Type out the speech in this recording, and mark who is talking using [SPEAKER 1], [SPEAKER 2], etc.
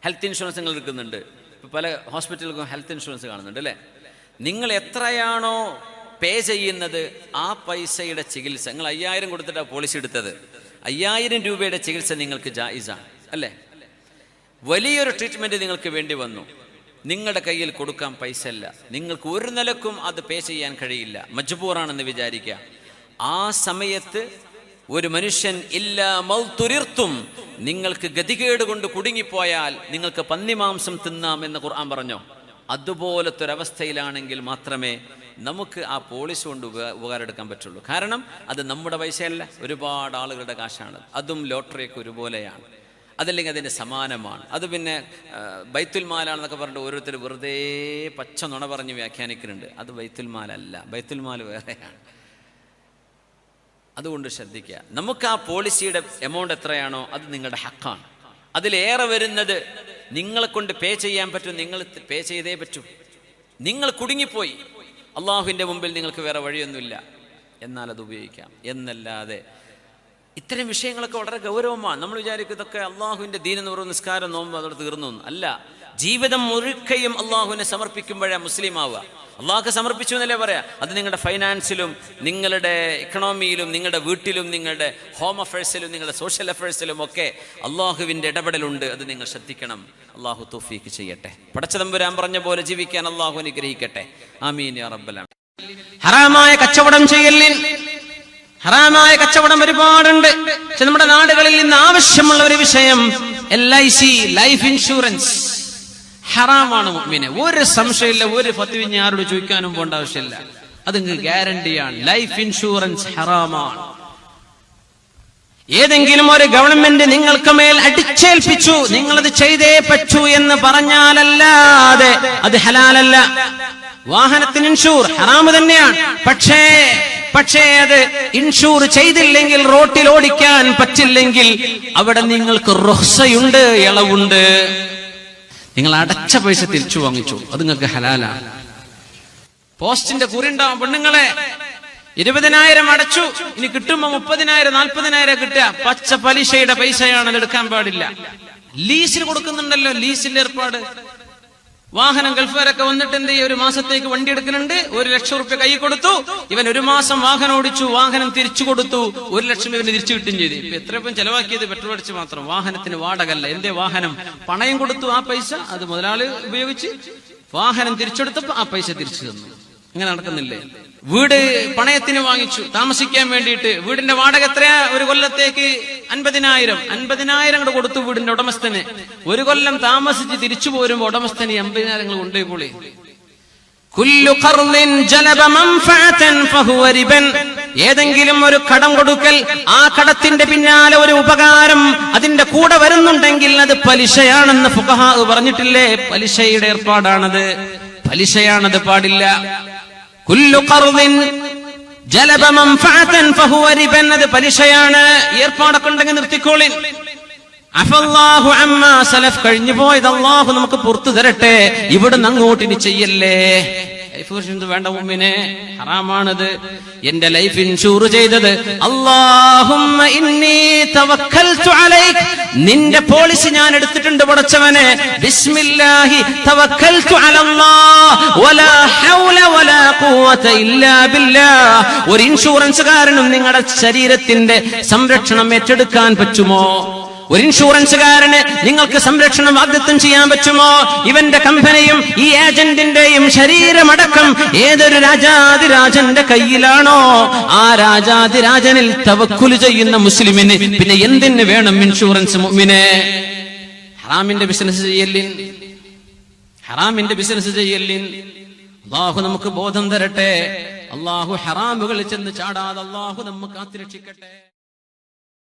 [SPEAKER 1] Health insurance നിങ്ങൾ എടുക്കുന്നുണ്ട്. ഇപ്പോൾ പല ഹോസ്പിറ്റലുകൾക്കും ഹെൽത്ത് ഇൻഷുറൻസ് കാണുന്നുണ്ട് അല്ലേ? നിങ്ങൾ എത്രയാണോ പേ ചെയ്യുന്നത് ആ പൈസയുടെ ചികിത്സ, നിങ്ങൾ 5000 കൊടുത്തിട്ടാണ് പോളിസി എടുത്തത്, 5000 രൂപയുടെ ചികിത്സ നിങ്ങൾക്ക് ജായിസാണ് അല്ലേ? വലിയൊരു ട്രീറ്റ്മെൻറ്റ് നിങ്ങൾക്ക് വേണ്ടി വന്നു, നിങ്ങളുടെ കയ്യിൽ കൊടുക്കാൻ പൈസ ഇല്ല, നിങ്ങൾക്ക് ഒരു നിലക്കും അത് പേ ചെയ്യാൻ കഴിയില്ല, മജ്ബൂറാണെന്ന് വിചാരിക്കുക. ആ സമയത്ത് ഒരു മനുഷ്യൻ ഇല്ലാ മൗതുരിർത്തും, നിങ്ങൾക്ക് ഗതികേട് കൊണ്ട് കുടുങ്ങിപ്പോയാൽ നിങ്ങൾക്ക് പന്നിമാംസം തിന്നാം എന്ന് ഖുർആൻ പറഞ്ഞോ. അതുപോലത്തെ ഒരവസ്ഥയിലാണെങ്കിൽ മാത്രമേ നമുക്ക് ആ പോളിസി കൊണ്ട് ഉപകാരം എടുക്കാൻ പറ്റുള്ളൂ. കാരണം അത് നമ്മുടെ പൈസയല്ല, ഒരുപാട് ആളുകളുടെ കാശാണ്. അതും ലോട്ടറിയൊക്കെ ഒരുപോലെയാണ്, അതല്ലെങ്കിൽ അതിൻ്റെ സമാനമാണ്. അത് പിന്നെ ബൈത്തുൽ മാലാണെന്നൊക്കെ പറഞ്ഞിട്ട് ഓരോരുത്തർ വെറുതെ പച്ച നുണ പറഞ്ഞ് വ്യാഖ്യാനിക്കുന്നുണ്ട്. അത് ബൈത്തുൽ മാലല്ല, ബൈത്തുൽ മാൽ വേറെയാണ്. അതുകൊണ്ട് ശ്രദ്ധിക്കുക. നമുക്ക് ആ പോളിസിയുടെ എമൗണ്ട് എത്രയാണോ അത് നിങ്ങളുടെ ഹക്കാണ്. അതിലേറെ വരുന്നത് നിങ്ങളെ കൊണ്ട് പേ ചെയ്യാൻ പറ്റും, നിങ്ങൾ പേ ചെയ്തേ പറ്റൂ. നിങ്ങൾ കുടുങ്ങിപ്പോയി, അള്ളാഹുവിൻ്റെ മുമ്പിൽ നിങ്ങൾക്ക് വേറെ വഴിയൊന്നുമില്ല, എന്നാൽ അത് ഉപയോഗിക്കാം എന്നല്ലാതെ. ഇത്തരം വിഷയങ്ങളൊക്കെ വളരെ ഗൗരവമാണ്. നമ്മൾ വിചാരിക്കും ഇതൊക്കെ അള്ളാഹുവിൻ്റെ ദീൻ എന്ന് പറയുന്ന നിസ്കാരം നോമ്പ് അതോടെ തീർന്നു അല്ല. ജീവിതം മുഴുക്കയും അള്ളാഹുവിനെ സമർപ്പിക്കുമ്പോഴേ മുസ്ലിം ആവുക. അള്ളാഹ്ക്ക് സമർപ്പിച്ചു എന്നല്ലേ പറയാ. അത് നിങ്ങളുടെ ഫൈനാൻസിലും നിങ്ങളുടെ ഇക്കണോമിയിലും നിങ്ങളുടെ വീട്ടിലും നിങ്ങളുടെ ഹോം അഫയേഴ്സിലും നിങ്ങളുടെ സോഷ്യൽ അഫയേഴ്സിലും ഒക്കെ അള്ളാഹുവിൻ്റെ ഇടപെടലുണ്ട്. അത് നിങ്ങൾ ശ്രദ്ധിക്കണം. അള്ളാഹു തൗഫീഖ് ചെയ്യട്ടെ. പടച്ചതമ്പുരാൻ പറഞ്ഞ പോലെ ജീവിക്കാൻ അള്ളാഹു അനുഗ്രഹിക്കട്ടെ. ആമീൻ യാ റബ്ബൽ ആലമീൻ.
[SPEAKER 2] ഹറാമായ കച്ചവടം ചെയ്യലിൻ. ഹറാമായ കച്ചവടം ഒരുപാടുണ്ട്. പക്ഷെ നമ്മുടെ നാടുകളിൽ ഇന്ന് ആവശ്യമുള്ള ഒരു വിഷയം LIC, ലൈഫ് ഇൻഷുറൻസ് ഹറാമാണ് മുഅ്മിനെ. ഒരു സംശയമില്ല, ഒരു ഫത്വ ആരോട് ചോദിക്കാനും പോകേണ്ട ആവശ്യമില്ല. അത് ഗ്യാരണ്ടിയാണ്. ലൈഫ് ഇൻഷുറൻസ് ഹറാമാണ്. ഏതെങ്കിലും ഒരു ഗവൺമെന്റ് നിങ്ങൾക്ക് മേൽ അടിച്ചേൽപ്പിച്ചു, നിങ്ങളത് ചെയ്തേ പറ്റൂ എന്ന് പറഞ്ഞാലല്ലാതെ അത് ഹലാലല്ല. വാഹനത്തിന് ഇൻഷൂർ ഹറാമ് തന്നെയാണ്. പക്ഷേ അത് ഇൻഷൂർ ചെയ്തില്ലെങ്കിൽ, റോട്ടിൽ ഓടിക്കാൻ പറ്റില്ലെങ്കിൽ അവിടെ നിങ്ങൾക്ക് റുഖ്സയുണ്ട്, ഇളവുണ്ട്. നിങ്ങൾ അടച്ച പൈസ തിരിച്ചു വാങ്ങിച്ചു, അത് നിങ്ങൾക്ക് ഹലാലാണ്. പോസ്റ്റിന്റെ കുറി ഉണ്ടാവും. പെണ്ണുങ്ങളെ 20,000 അടച്ചു, ഇനി കിട്ടുമ്പോ 30,000 40,000 കിട്ടുക. പച്ച പലിശയുടെ പൈസയാണ്, അത് എടുക്കാൻ പാടില്ല. ലീസിന് കൊടുക്കുന്നുണ്ടല്ലോ, ലീസിന്റെ ഏർപ്പാട്. വാഹനം ഗൾഫുകാരൊക്കെ വന്നിട്ട് എന്ത് ചെയ്യും, ഒരു മാസത്തേക്ക് വണ്ടി എടുക്കുന്നുണ്ട്, 1 ലക്ഷം റുപ്യ കൈ കൊടുത്തു. ഇവൻ 1 മാസം വാഹനം ഓടിച്ചു, വാഹനം തിരിച്ചു കൊടുത്തു, 1 ലക്ഷം ഇവന് തിരിച്ചു കിട്ടും ചെയ്തു. ഇപ്പൊ എത്രയും ചെലവാക്കിയത് പെട്രോൾ അടിച്ച് മാത്രം, വാഹനത്തിന് വാടകല്ല. എന്തേ വാഹനം പണയം കൊടുത്തു, ആ പൈസ അത് മുതലാളി ഉപയോഗിച്ച് വാഹനം തിരിച്ചെടുത്തപ്പോ ആ പൈസ തിരിച്ചു തന്നു. അങ്ങനെ നടക്കുന്നില്ലേ? വീട് പണയത്തിന് വാങ്ങിച്ചു താമസിക്കാൻ വേണ്ടിയിട്ട്. വീടിന്റെ വാടക എത്രയാ? ഒരു കൊല്ലത്തേക്ക് 50,000 കൂടെ കൊടുത്തു വീടിന്റെ ഉടമസ്ഥന്. 1 കൊല്ലം താമസിച്ച് തിരിച്ചു പോരുമ്പോ ഉടമസ്ഥന് 50,000 കൊണ്ടുപോയി. ഏതെങ്കിലും ഒരു കടം കൊടുക്കൽ, ആ കടത്തിന്റെ പിന്നാലെ ഒരു ഉപകാരം അതിന്റെ കൂടെ വരുന്നുണ്ടെങ്കിൽ അത് പലിശയാണെന്ന് ഫുഖഹാ പറഞ്ഞിട്ടില്ലേ? പലിശയുടെ ഏർപ്പാടാണത്, പലിശയാണത്, പാടില്ല. കുല്ലു ഖർദിൻ ജലബ മൻഫഅതൻ ഫഹുവ റിബൻ, അത് പലിശയാണ്. ഏർപ്പാടൊക്കെ ഉണ്ടെങ്കിൽ നിർത്തിക്കോളിൻ. അഫല്ലാഹു അമ്മാ സലഫ്, കഴിഞ്ഞു പോയത് അല്ലാഹു നമുക്ക് പുറത്തു തരട്ടെ. ഇവിടുന്ന് അങ്ങോട്ട് ഇനി ചെയ്യല്ലേ. ലൈഫ് ഇൻഷുറൻസ് വേണ്ട മുഅ്മിനെ, ഹറാമാണത്. എന്റെ ലൈഫ് ഇൻഷൂർ ചെയ്തത് അല്ലാഹുമ്മ ഇന്നി തവക്കൽതു അലൈക്, നിന്റെ പോളിസി ഞാൻ എടുത്തിട്ടുണ്ട് പടച്ചവനെ. ബിസ്മില്ലാഹി തവക്കൽതു അലല്ലാഹ് വലാ ഹൗല വലാ ഖുവത ഇല്ലാ ബില്ലാഹ്. ഒരു ഇൻഷുറൻസുകാരനും നിങ്ങളുടെ ശരീരത്തിന്റെ സംരക്ഷണം ഏറ്റെടുക്കാൻ പറ്റുമോ? ഒരു ഇൻഷുറൻസുകാരന് നിങ്ങൾക്ക് സംരക്ഷണം വാഗ്ദത്തം ചെയ്യാൻ പറ്റുമോ? ഇവന്റെ കമ്പനിയും ഈ ഏജന്റിന്റെയും ശരീരമടക്കം ഏതൊരു രാജാതിരാജന്റെ കയ്യിലാണോ, ആ രാജാതിരാജനിൽ തവക്കുൽ ചെയ്യുന്ന മുസ്ലിമിന് പിന്നെ എന്തിന് വേണം ഇൻഷുറൻസ് മുഅ്മിനെ? ഹറാമിന്റെ ബിസിനസ് ചെയ്യലിൻ, ഹറാമിന്റെ ബിസിനസ് ചെയ്യലിൻ. അല്ലാഹു നമുക്ക് ബോധം തരട്ടെ. അല്ലാഹു ഹറാമുകളിൽ ചെന്ന് ചാടാതെ അല്ലാഹു നമുക്ക് കാത്തുരക്ഷിക്കട്ടെ.